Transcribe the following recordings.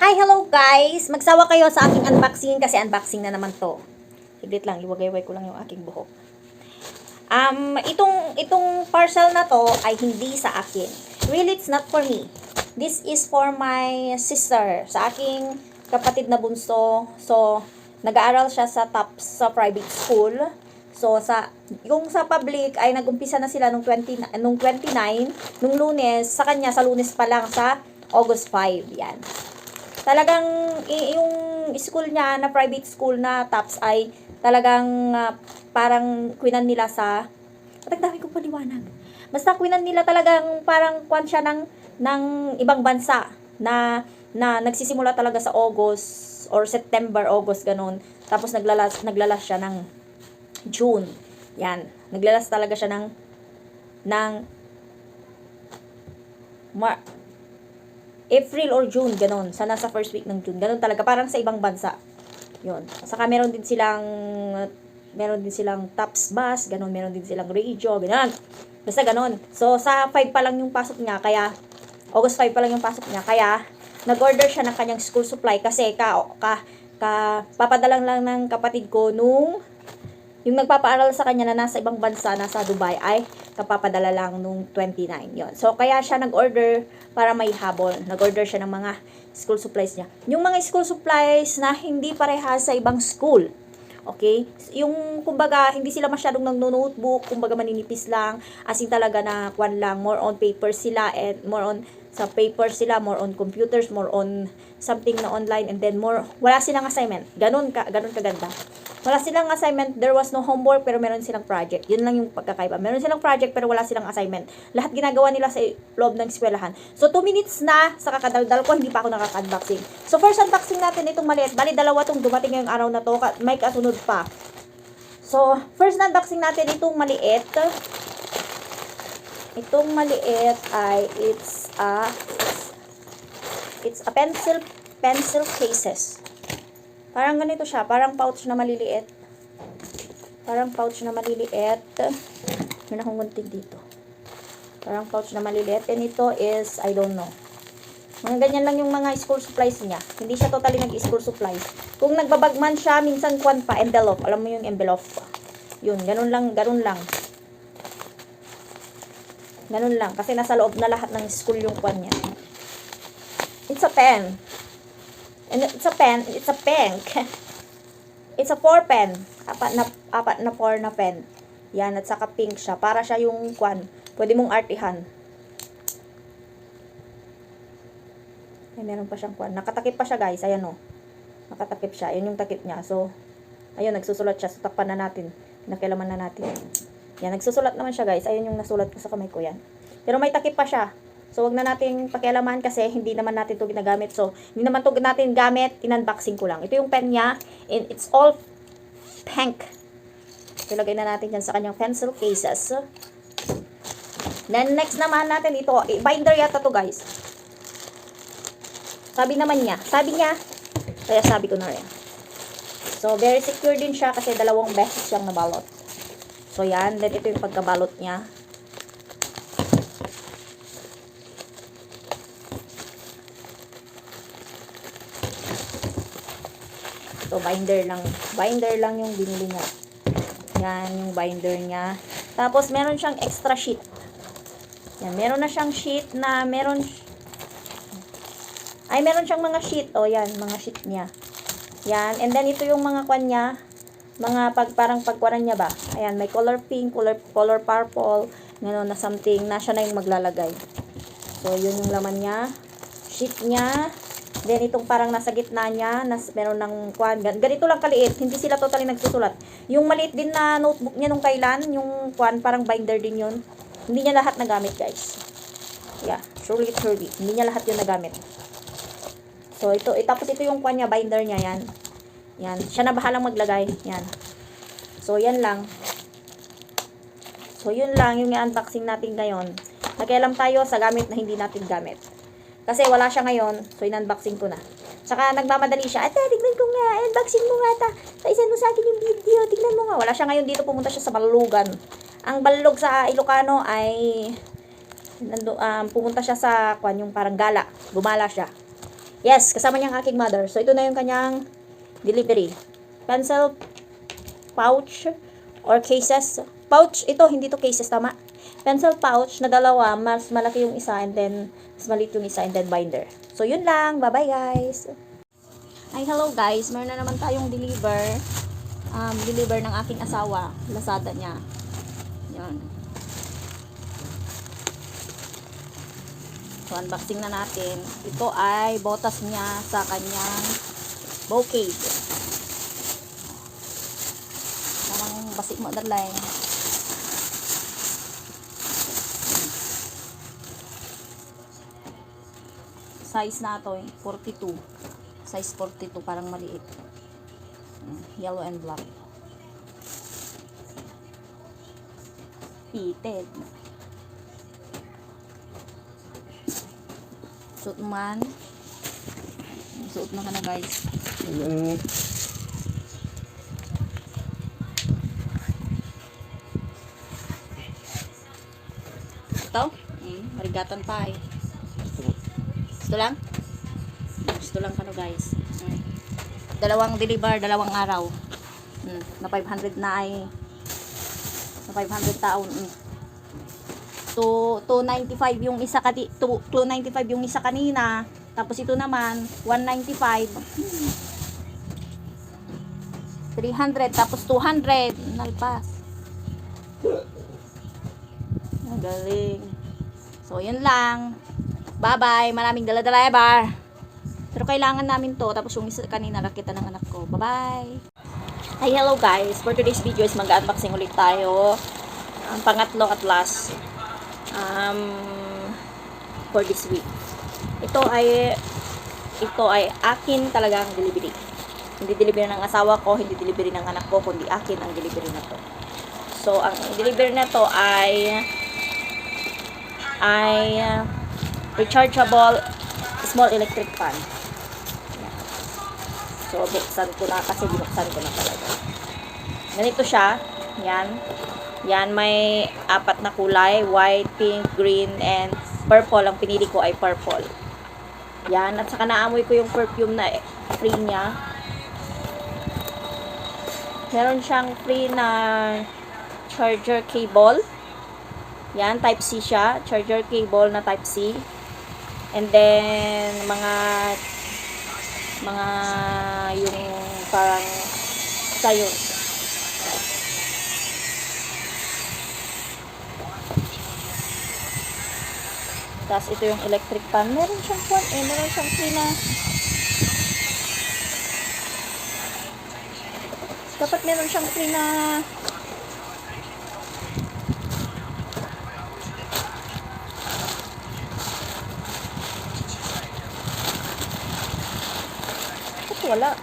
Hi, hello guys! Magsawa kayo sa aking unboxing kasi unboxing na naman to. Higlit lang, iwagay-way ko lang yung aking buhok. Itong parcel na to ay hindi sa akin. Really, it's not for me. This is for my sister, sa aking kapatid na bunso. So, nag-aaral siya sa private school. So, yung sa public ay nag-umpisa na sila nung 29, nung Lunes, sa kanya sa Lunes pa lang sa August 5. Yan. Talagang yung school niya na private school na TAPS ay talagang parang kwinan nila sa dami kong paliwanag. Basta kwinan nila talagang parang kwan siya ng ibang bansa na nagsisimula talaga sa August or September, August ganun. Tapos naglalas siya ng June. Yan. Naglalas talaga siya ng April or June, ganun. Sa nasa first week ng June. Ganun talaga. Parang sa ibang bansa. Yun. Saka meron din silang TAPS bus, ganun. Meron din silang radio, ganun. Basta ganun. So, sa 5 pa lang yung pasok niya. Kaya, August 5 pa lang yung pasok niya. Kaya, nag-order siya ng kanyang school supply. Kasi, papadalang lang ng kapatid ko yung nagpapaaral sa kanya na nasa ibang bansa, nasa Dubai, ay kapapadala lang nung 29. Yon. So, kaya siya nag-order para may habol. Nag-order siya ng mga school supplies niya. Yung mga school supplies na hindi parehas sa ibang school. Okay? Yung, kumbaga, hindi sila masyadong nag-notebook, kumbaga maninipis lang, as in talaga na kwan lang, more on paper sila, and more on sa paper sila, more on computers, more on something na online, and then wala silang assignment. Ganun kaganda. Wala silang assignment, there was no homework, pero meron silang project. Yun lang yung pagkakaiba. Meron silang project, pero wala silang assignment. Lahat ginagawa nila sa loob ng eskwelahan. So, 2 minutes na sa kakadaldal ko, hindi pa ako nakaka-unboxing. So, first unboxing natin itong maliit. Bali, dalawa itong dumating ngayong araw na to. May kasunod pa. So, first unboxing natin itong maliit. Itong maliit ay it's a pencil cases. Parang ganito siya, parang pouch na maliliit. May nakungunting dito. Parang pouch na maliliit. And ito is, I don't know. Mga ganyan lang yung mga school supplies niya. Hindi siya totally nag-school supplies. Kung nagbabagman siya, minsan kwan pa, envelope. Alam mo yung envelope. Yun, ganun lang. Ganun lang. Kasi nasa loob na lahat ng school yung kwan niya. It's a pen. And it's a pink. It's a 4 pen. Apat na 4 na pen. Yan, at saka pink siya. Para siya yung kwan. Pwede mong artihan. Ay, meron pa siyang kwan. Nakatakip pa siya, guys. Ayan o. Nakatakip siya. Yun yung takip niya. So, ayun, nagsusulat siya. So, takpan na natin. Nakilaman na natin. Yan, nagsusulat naman siya, guys. Ayun yung nasulat ko sa kamay ko yan. Pero may takip pa siya. So, wag na natin pakialaman kasi hindi naman natin ito ginagamit. So, hindi naman ito natin gamit. In-unboxing ko lang. Ito yung pen niya. And it's all pink. Ilagay na natin yan sa kanyang pencil cases. Then, next naman natin ito. Binder yata to, guys. Sabi niya. Kaya sabi ko na rin. So, very secure din siya kasi 2 beses siyang nabalot. So, yan. Then, ito yung pagkabalot niya. So, binder lang yung binili niya. Yan, yung binder niya. Tapos, meron siyang extra sheet. Yan, meron na siyang sheet na meron siyang mga sheet. O, yan, mga sheet niya. Yan, and then, ito yung mga kwan niya. Mga parang pagkuran niya ba. Ayan, may color pink, color purple, gano'n na something, na siya na yung maglalagay. So, yun yung laman niya. Sheet niya. Then, itong parang nasa gitna niya, meron ng kwan. Ganito lang kaliit. Hindi sila totally nagsusulat. Yung maliit din na notebook niya nung kailan, yung kwan, parang binder din yun. Hindi niya lahat nagamit, guys. Yeah, truly. Hindi niya lahat yun nagamit. So, tapos ito yung kwan niya, binder niya, yan. Yan. Siya na bahalang maglagay. Yan. So, yan lang. So, yun lang yung i-unboxing natin ngayon. Nakialam tayo sa gamit na hindi natin gamit. Kasi wala siya ngayon, so in-unboxing ko na. Tsaka nagmamadali siya, ate, tignan ko nga, unboxing mo nga ta. Taisan mo sa akin yung video, tignan mo nga. Wala siya ngayon dito, pumunta siya sa Balugan. Ang Balug sa Ilocano ay pumunta siya sa yung parang gala. Gumala siya. Yes, kasama niya ang aking mother. So, ito na yung kanyang delivery. Pencil pouch or cases. Pouch, ito, hindi to cases, tama. Pencil pouch na dalawa, mas malaki yung isa and then mas maliit yung isa and then binder. So, yun lang. Bye-bye, guys. Ay, hello guys. Meron na naman tayong deliver ng aking asawa. Lazada niya. Yan. So, unboxing na natin. Ito ay botas niya sa kanyang bouquet. Parang basik mo dalay. Size na ito, 42. Size 42, parang maliit. Yellow and black. Fitted. Suot man. Suot na ka na, guys. Ito? Marigatan pa eh. Gusto lang? Gusto lang ka no, guys. Dalawang deliver, dalawang araw. Na 500 na ay na 500 taon. 295 yung isa 295 yung isa kanina. Tapos ito naman 195. 300 tapos 200 nalpas. Ang galing. So yun lang. Bye-bye. Maraming dala-dala bar. Pero kailangan namin to. Tapos yung isa kanina nakita ng anak ko. Bye-bye. Hi, hello guys. For today's video is mag-unboxing ulit tayo. Ang pangatlo at last. For this week. Ito ay akin talagang delivery. Hindi delivery ng asawa ko, hindi delivery ng anak ko, kundi akin ang delivery na to. So, ang delivery na to ay rechargeable small electric fan. So, buksan ko na kasi binuksan ko na talaga. Ganito siya. Yan, may 4 na kulay. White, pink, green, and purple. Ang pinili ko ay purple. Yan. At saka naamoy ko yung perfume na free niya. Meron siyang free na charger cable. Yan, type C siya. Charger cable na type C. And then, mga yung parang sayon. Tapos ito yung electric fan. Meron siyang free na. Dapat meron siyang free na wala.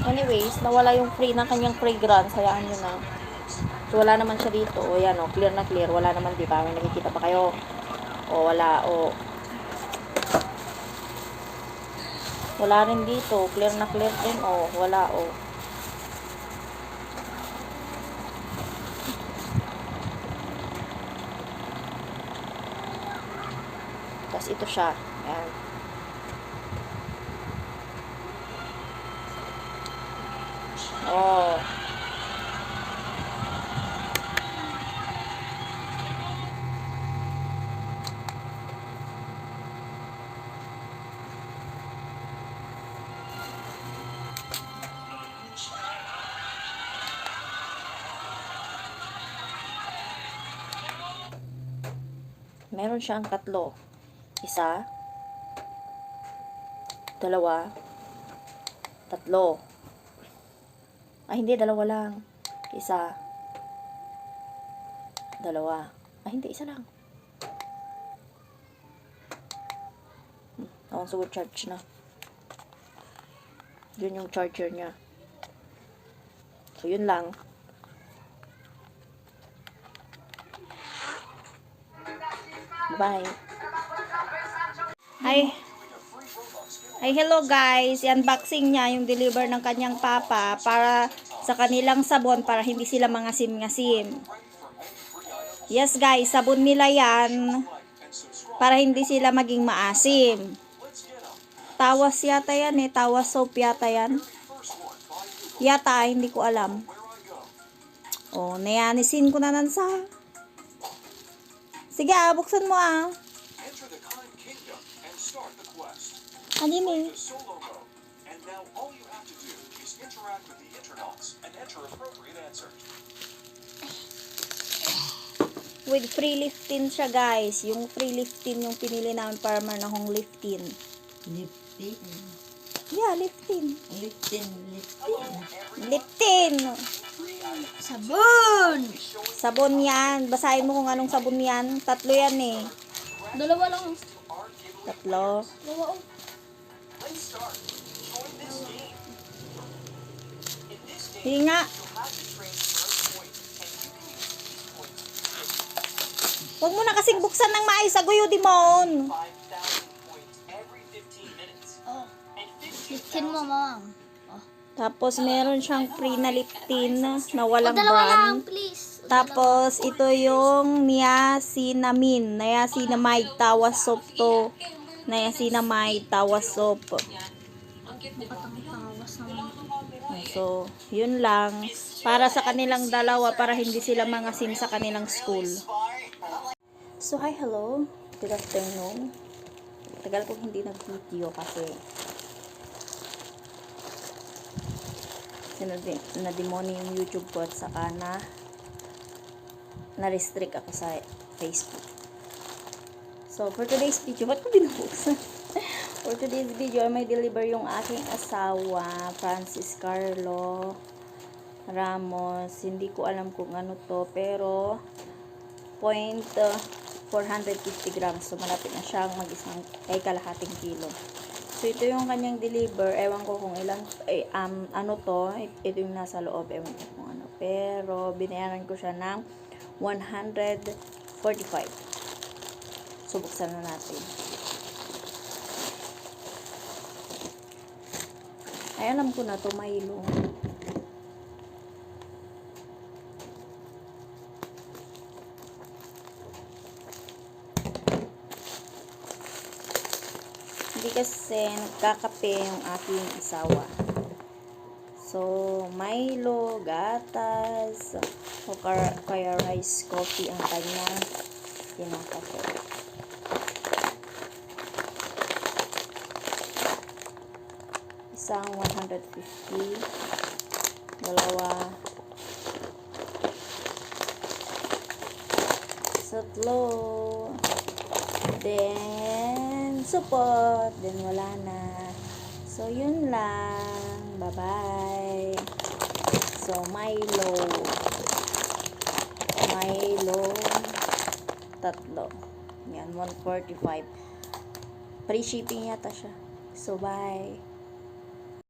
Anyways, nawala yung free na kanyang fragrance. Hayaan nyo na. So, wala naman siya dito. O, yan o. Clear na clear. Wala naman, di ba? May nakikita pa kayo. O, wala. O. Wala rin dito. Clear na clear din. O, wala. O. Tapos, ito siya. Ayan. Oh. Meron siyang 3. 1, 2, 3. Ay, hindi. 2 lang. 1, 2. Ay, hindi. 1 lang. Ako siguro charge na. Yun yung charger niya. So, yun lang. Bye. Ay, hello guys. I-unboxing niya yung deliver ng kanyang papa para sa kanilang sabon para hindi sila mangasim-ngasim. Yes guys, sabon nila yan para hindi sila maging maasim. Tawas yata yan eh. Tawas soap yata yan. Yata, hindi ko alam. Oh, nayanisin ko na nansa. Sige buksan mo Ano yun eh? With free liftin siya guys. Yung free liftin yung pinili namin para manahong liftin. Lifting. Yeah, liftin. Lifting. Liftin. Sabon! Sabon yan. Basahin mo kung anong sabon yan. 3 yan eh. Dalawa lang. 3. Dalawa. Hindi nga. Huwag mo na kasing buksan ng maayos sa guyo, Dimon. Oh. Liftin mo, mamang. Oh. Tapos, meron siyang free na liptin na walang Dalawa lang, brand. please. Tapos, ito yung niacinamide. Niacinamide tawas soap to. Niacinamide tawas soap. Nakatangtawas naman. So, yun lang. Para sa kanilang dalawa, para hindi sila mangasim sa kanilang school. So, hi, hello. Good afternoon. Tagal ko hindi nag-video kasi na-demoni yung YouTube ko at saka na-restrict ako sa Facebook. So, for today's video, ba't ko binubuksan? For today's video, I may deliver yung aking asawa, Francis Carlo Ramos. Hindi ko alam kung ano to, pero 450 grams. So, malapit na siyang mag-isang kalahating kilo. So, ito yung kanyang deliver. Ewan ko kung ilan, ano to. Ito yung nasa loob. Ewan ko kung ano. Pero, binayaran ko siya ng 145. So, buksan na natin. Ay, alam ko na to, Milo. Hindi kasi nagkakape yung aking asawa. So, Milo, gatas, o kaya rice coffee ang kanyang pinakape. Isang 150, dalawa, tatlo, then support, then wala na. So, yun lang. Bye-bye. So, Milo, tatlo. Yan, 145. Free shipping yata siya. So, bye.